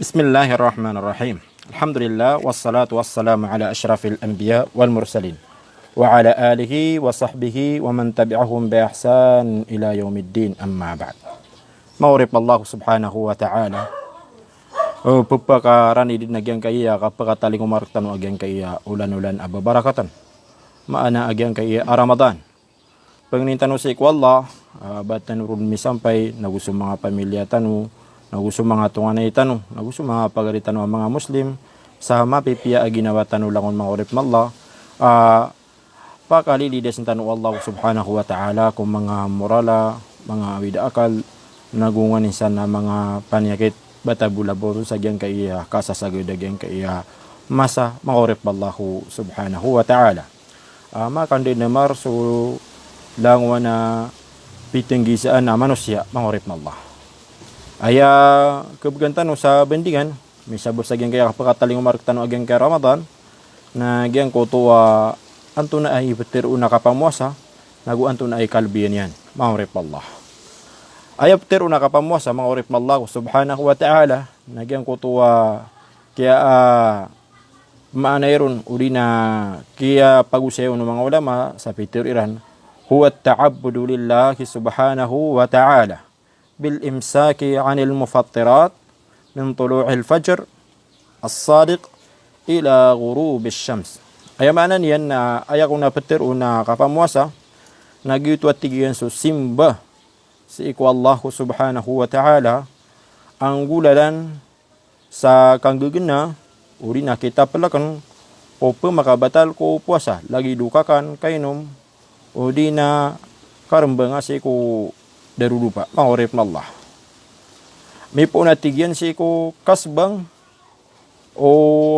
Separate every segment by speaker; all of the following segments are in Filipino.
Speaker 1: Bismillahirrahmanirrahim. Alhamdulillah wassalatu wassalamu ala asyrafil anbiya wal mursalin wa ala alihi wa sahbihi wa man tabi'ahum bi ihsan ila yaumiddin, amma ba'd. Maurib Allah subhanahu wa ta'ala. Pagpakaran idin nagyang kaya kapagataling umartan o agyang kaya ulan-ulan ababarakatan. Maana agyang kaya Ramadan. Pagnintan si Allah, ba't nanurun misampay, nagusto mga pamilya tanu, nagusto mga tunganay tanu, nagusto mga pagaritan ng mga Muslim, sa mapipiya ginawa tanu langon mga urip Allah, pakalilides ng tanu Allah subhanahu wa ta'ala kung mga morala, mga awid akal, nagunganisan na mga panyakit, batabulaboro sa gyang kaya, kasasagod gyang kaya, masa mga urip Allah subhanahu wa ta'ala. Makandid na marso, langwa na pitenggisaan na manusia, mga urip Allah. Aya kebugantan sa bendingan misabot sa gyang kaya kapakataling umarktan agyang kaya Ramadan na gyang ko tuwa anto na ay beter una kapamuasa nagu anto na ay kalbiyan yan, mga urip Allah. Aya beter una kapamuasa, mga urip Allah subhanahu wa ta'ala na gyang ko tuwa kaya maanayron uli na kaya pagusayo ng mga ulama sa Peter Iran huwa at-ta'abbudu lillahi subhanahu wa ta'ala بالإمساك عن المفطرات من طلوع الفجر الصادق إلى غروب الشمس. Ay maana niyan na ayakong napeter una kapamuasa nagyuto at tigiyan so simba si iku Allah subhanahu wa ta'ala ang gulalan sa kanggagana uri na kita palakan o makabatal ko puasa lagi dukakan kainom o di na karamba nga si iku darulupa, mga urip na Allah. May po natigyan si ko kasbang o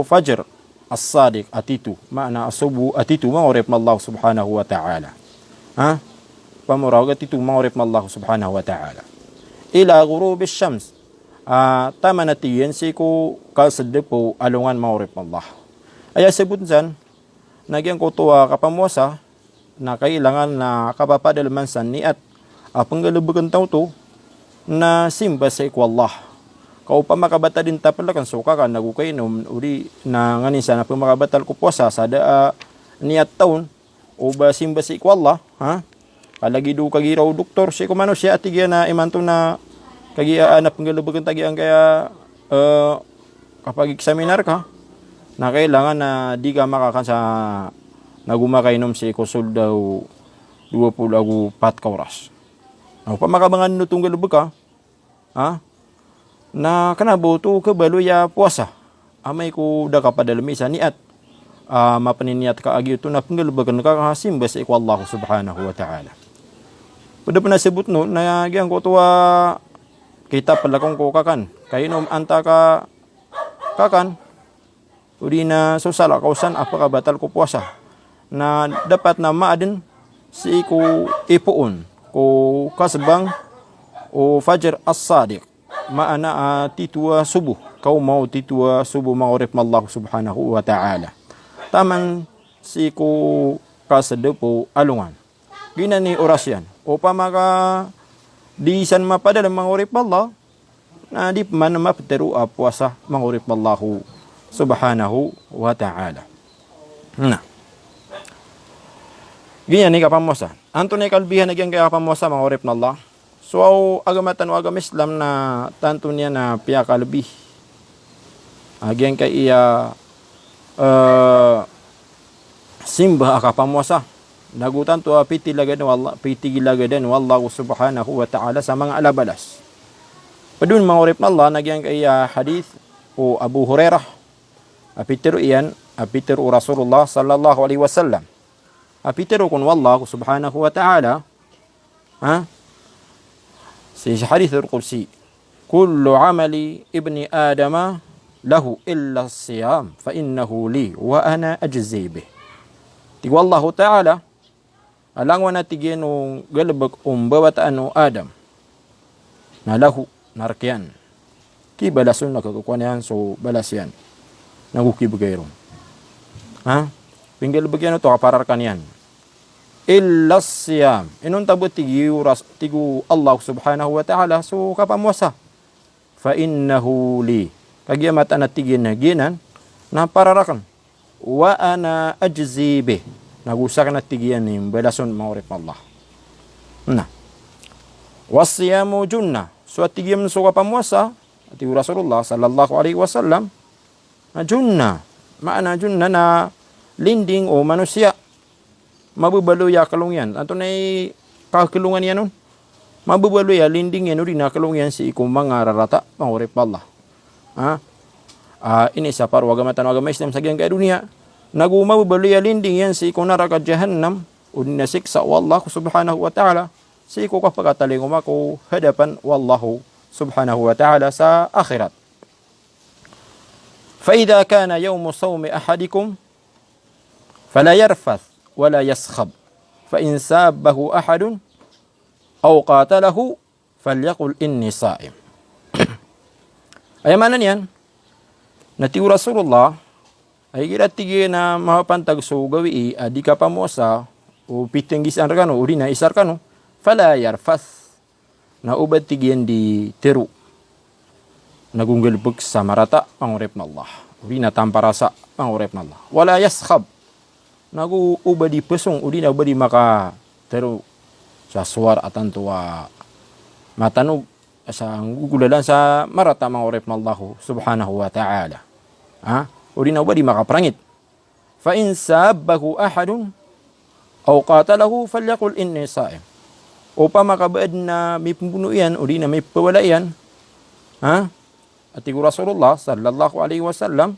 Speaker 1: fajr as-sadiq atitu, maana asubu atitu, mga urip na Allah subhanahu wa ta'ala. Pamurag atitu, mga urip na Allah subhanahu wa ta'ala. Ila ghurub ash-shams, tama natigyan si ko kasadde po alungan, mga urip na Allah. Ay sabut dyan, nagyan ko tuwa kapamuasa na kailangan na kapapadalman sa niat panggalubagan tao to na simba sa iku Allah. Kau pa makabata din tapalakan suka ka nagukainom uri na nganin sana pa makabatal ko puasa sa niat taon o ba simba sa iku Allah, kalagi do kagiraw doktor si kumano siya atigya na imanto na kagia na panggalubagan tagian kaya kapag eksaminar ka na kailangan na di ka makakan sa nagumakainom si kusol daw 24 oras. Pa makabangan no tunggal buka na kanabo to kabalo ya puasa amay ko da kapadalmi sa niat mapaniniat ka agi to na panggalbagan ka simba sa iku Allah subhanahu wa ta'ala. Pada panasabot no na gyang ko tuwa kita palakong ko kakan kainom anta ka kakan uri na susala kausan apakabatal ko puasa na dapat na maadin si iku ipuon o kasbang o fajr as-sadiq maana titua subuh kau mau titua subuh, mga urip Allah subhanahu wa ta'ala taman si ko kasade po alungan ginani oras yan o pamaka di san mapadala, mga urip Allah na di man mapeteru puasa, mga urip Allah subhanahu wa ta'ala. Ganyan ni kapamuasa. Anto na kalbihan na kaya kapamuasa, mga urip na Allah. So, agamatan o agam Islam na tanto niya na piya kalbi. Agyan ka iya simba kapamuasa. Nagutan to pitigilagadan wallahu subhanahu wa ta'ala sa mga alabalas. Padun, mga urip na Allah, nagyan ka iya hadith o Abu Hurairah. Apitiru iyan, apitiru Rasulullah sallallahu alaihi wasallam. Apitero kun wallahu subhanahu wa ta'ala si hadith al-Qudsi kullu amali ibni adama lahu illa siyam fa innahu li wa ana ajzi bih. Ti wallahu ta'ala alangwa na tigeno galbag bawataan o Adam na lahu narkian ki balasun nakakukuan yan so balas yan nagukibagayron pinggal bagyan ito kaparar kanyan illa siyam inun tabot tigu Allah subhanahu wa ta'ala so kapamuasa fa innahu li Kagya mata na tigin na ginan na pararakan. Wa ana ajzi bih. Nagusak na tigian ni belason maurip Allah. Nah. Wasiyamu junnah. So tigim suka pamuasa. Ati Rasulullah sallallahu alaihi wasallam. Junnah. Makna junnah na linding o manusia. Mabubalo ya kalungyan. Ato na kakalungan yan nun. Mabubalo ya linding yan rin na kalungyan si ikum mga rarata maurip Allah. Ini sa parwagamatan agama Islam sa giyang kaya dunia. Nagumabubalo ya linding yan si ikum naraka jahannam. Udinasik sa Allah subhanahu wa ta'ala. Si ikum kapagataling umako hadapan wallahu subhanahu wa ta'ala sa akhirat. فإذا كان يوم صوم أحدكم فلا يرفث ولا يسخب فإن سابه أحد أو قاتله فليقل إني صائم. Ay mana niyan? Nati Rasulullah ay giratigi na mahapantag so gawi adi ka pamosa o pitinggisan kano uri na isar kano fala yarfas na ubad tigian di teru nagunggelbeg sa marata pangurip na Allah. Uri na tamparasa pangurip na Allah. Wala yaskhab. Nag-ubadi pesong. Uri na ubadi maka teru sa suar atan tuwa matanog sa gugulalan sa marata pangurip na Allah subhanahu wa ta'ala. Uri na ubadi maka prangit. Fa in sabbahu ahadun aw qatalahu falyaqul inni sa'im. O pa makabaad na may pembunuh yan, uri na may pawala yan. Ati Rasulullah sallallahu alaihi wasallam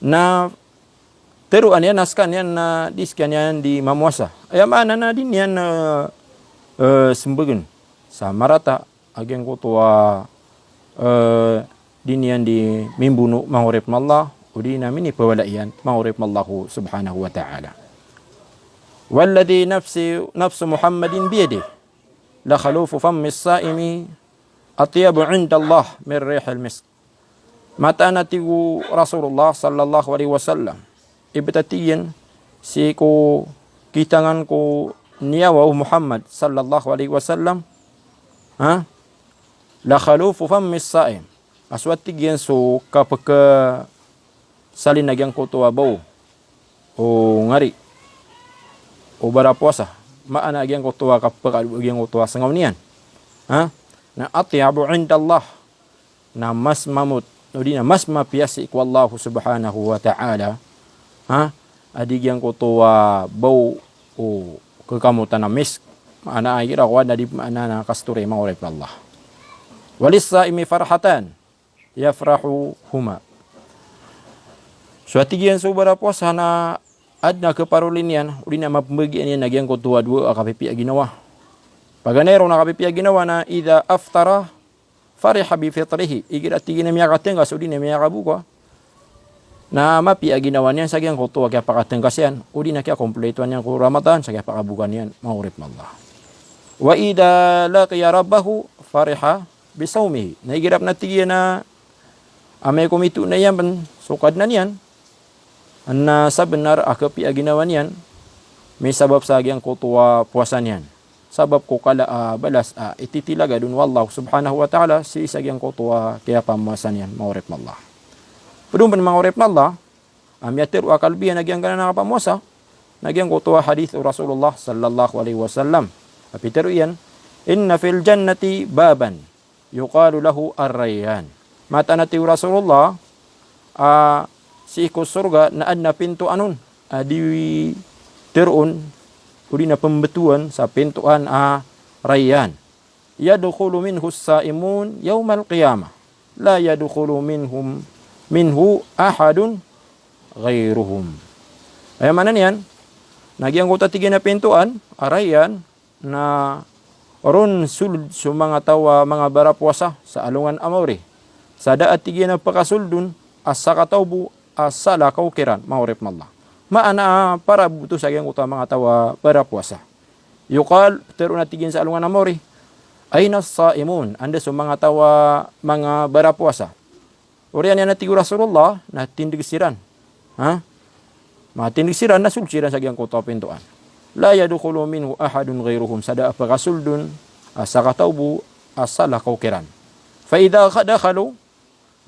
Speaker 1: na teruan yan naskan yan na diskan yan di mamuasa. Ay mana na din yan sembagan sa marata agen ko tuwa din yan di membunuh mangurip Allah udi namin ni pawalaian mangurip Allah subhanahu wa ta'ala. Walladhi nafsu Muhammadin biyadihi la khalufu fammi as-sa'imi atyabu 'inda Allah min rihil misk. Mata natigu Rasulullah sallallahu alaihi wasallam. Ibtatiyan si ko kitangan ko niyawa Muhammad sallallahu alaihi wasallam. La khalufu fammi as-sa'im. Aswat tigyan so kapaka salin nagyang ko tuwa baw o ngari o barapuasa. Maana nagyang ko tuwa kapaka nagyang ko tuwa sa ngawniyan. Na atyabu 'inda Allah na mas mamut o di na mas mapiasi ko Allah subhanahu wa ta'ala adigyan ko tuwa baw o kakamutan na misk maana ay gira ko na di maana na kasture maurip Allah. Walis-sa'imi farhatan yafrahu huma. So atigyan so barapuasa na adna keparulin yan uli na mapembagian yan nagyang ko tuwa dua akapipi ginawa. Paganero na kapipiya ginawa na idha aftara fariha bi fitrihi. Igirat tigin na miya katenggas udi na miya kabuka. Na mapiya ginawa niyan sa kiyang kutuwa kaya pakatenggas yan. Udi na kaya kompletuan niyan ko Ramadan sa kaya pakabukan niyan. Mangurip na Allah. Wa idha laqiya rabbahu fariha bi sawmihi. Na igirap na tigin na amay kumitu na yan sukad na niyan. Na sa benar akapiya ginawa niyan. May sabab sa kiyang kutuwa puasan niyan. Sabab ko kala balas ititilaga dun wallahu subhanahu wa ta'ala si isagyang ko tuwa kaya pamasan yan maurip na Allah. Padung pan maurip na Allah yatir wa kalbiyan nagyang kana nakapamuasa nagyang ko tuwa hadith Rasulullah sallallahu alaihi wasallam. Apiteru yan inna fil jannati baban yuqalu lahu ar-rayyan. Mata nati Rasulullah si ikus surga na adna pintu anun di terun uli na pembetuan sa pintuan Rayyan. Yadkhulu minhu as-sa'imun yawmal qiyamah. La yadkhulu minhu ahadun ghairuhum. Ay mana niyan? Nagyang ko tatigin na pintuan Rayyan na ron sulud sa mga tawa mga barapuasa sa alungan amawri. Sa daat tigin na pakasuldun as-sakatawbu as-sala kaukiran maurip na Allah. Maana para buto sa gyang utama mga tawa para puasa. Yuqal pero natigin sa alungan amori. Ayna as-saimun anda sa mga tawa mga bara puasa. Urian yan natigo Rasulullah na tindigsiran. Matindigsiran na sulsiran sa gyang kutaw pintuan. La yadkhulu minhu ahadun ghairuhum sada apakasuldun asakatawbu asala kaukiran. Fa idha dakhalu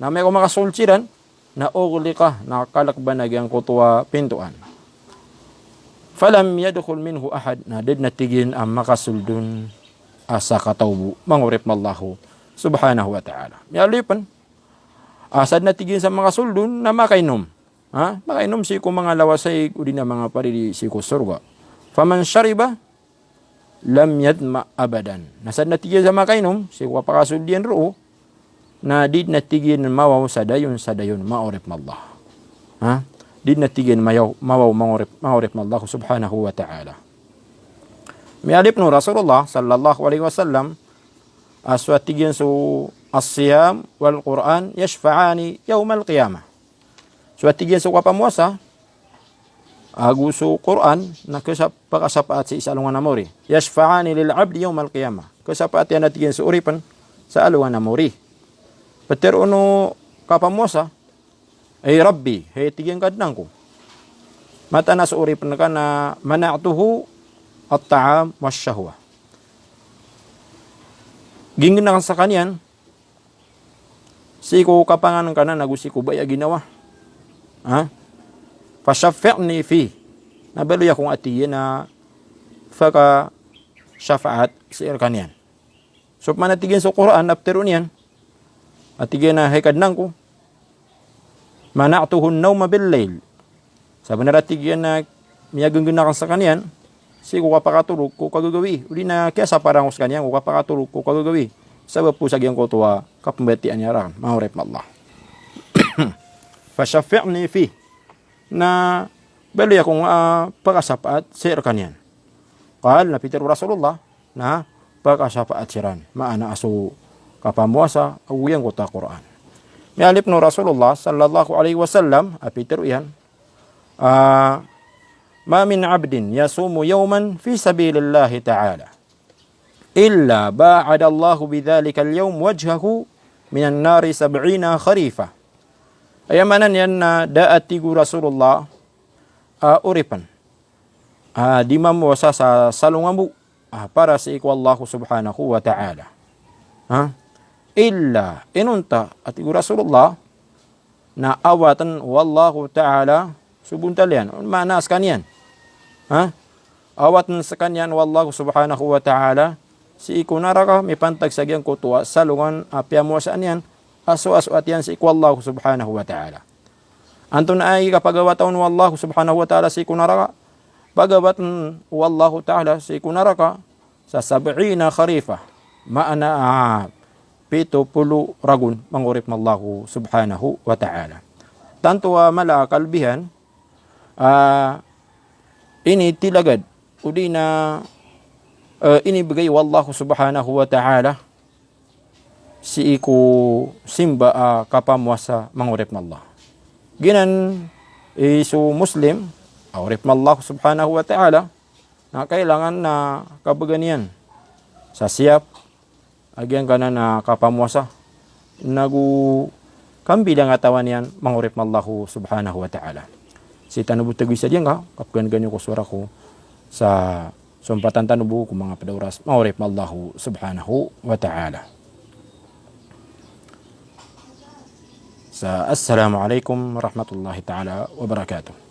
Speaker 1: na may kumakasulchiran na ughliqa na kalakbanag ang kutwa pintuan. Falam yadkhul minhu ahad na did natigin ang makasuldun asa katawbu mangurip mallahu subhanahu wa ta'ala. Mialipan asad natigin sa makasuldun na makainom. Makainom si ko mga lawasay udi na mga parili si ko surga. Faman syariba lam yadma abadan. Nasad natigin sa makainom si ko pakasuldin roo na did natigin mawaw sadayon maurip mallah. Did natigin mawaw maurip mallah subhanahu wa ta'ala. Mialip no Rasulullah sallallahu alaihi wasallam aswatigin su as-siyam wal Quran yashfa'ani yawmal qiyamah. Suwatigin su kapamuasa agusu Quran na pakasapaat si isa alungan namori. Yashfa'ani lil abdi yawmal qiyamah. Kasapaat yan natigin su uripan sa alungan namori. Pero no kapamuasa ay Rabbi, hey tigyan kadnang ko. Mata na sa uripan ka na mana'tuhu at-ta'am wasyahwa. Ginginan sa kanyan, si ko kapanganan ka na nagusi ko ba ginawa? Fasyafi'ni fi. Nabaloy akong atiyan na faka syafaat sa kanyan. So manatigin sa Quran after uniyan, atigyan na hekad nang ko. Mana'tuhun nawma bil-layl. Sabi na ratigyan na miyaganganakan sa kanyan, si ko kapakatulog ko kagagawi. Uli na kaya sa parang sa kanyan, ko kapakatulog ko kagagawi. Sabab po sa giyang ko tuwa, kapambatian niya rin. Mahurip na Allah. Fasyafi'ni fi. Na baloy akong pagkasapaat sa kanyan. Kahal na Peter Rasulullah na pagkasapaat siran. Maana aso kapamuasa, awuyang ko ta Quran. Mialip no Rasulullah sallallahu alaihi wasallam Peter yan. Ma min abdin yasumu yawman fi sabilillahi ta'ala illa ba'ada Allahu bidhalika al-yawm wajhahu minan nari 70 kharifa. Ayamanan yan na daatigu Rasulullah uripan. Di mamuasa sa salungamu para sa iku Allah subhanahu wa ta'ala. Illa inunta atigu Rasulullah na awatan wallahu ta'ala subuntalian. Manas kanyan. Awatan sa kanyan wallahu subhanahu wa ta'ala si iku naraka may pantag sa giyang kutuwa salungan piamuasaan yan aso-aso at yan si iku Allah subhanahu wa ta'ala. Anto na ay kapagawatan wallahu subhanahu wa ta'ala si iku naraka pagawatan wallahu ta'ala si iku naraka sa 70 kharifa maana 70 ragun mangurip mallahu subhanahu wa ta'ala. Tanto mala kalbihan ini tilagad udi na ini bigay wallahu subhanahu wa ta'ala si iku simba kapamuasa mangurip mallah. Ginan isu muslim mangurip mallahu subhanahu wa ta'ala na kailangan na kabaganian sa siyap agyan ka na kapamuasa nagu kambilang atawan yan mangurip mallahu subhanahu wa ta'ala. Si tanubutagwi sa diyan ka kapgan ganyo ko suara ko sa sumpatan tanubu ko mga padauras mangurip mallahu subhanahu wa ta'ala. Sa assalamu alaikum warahmatullahi ta'ala wabarakatuh.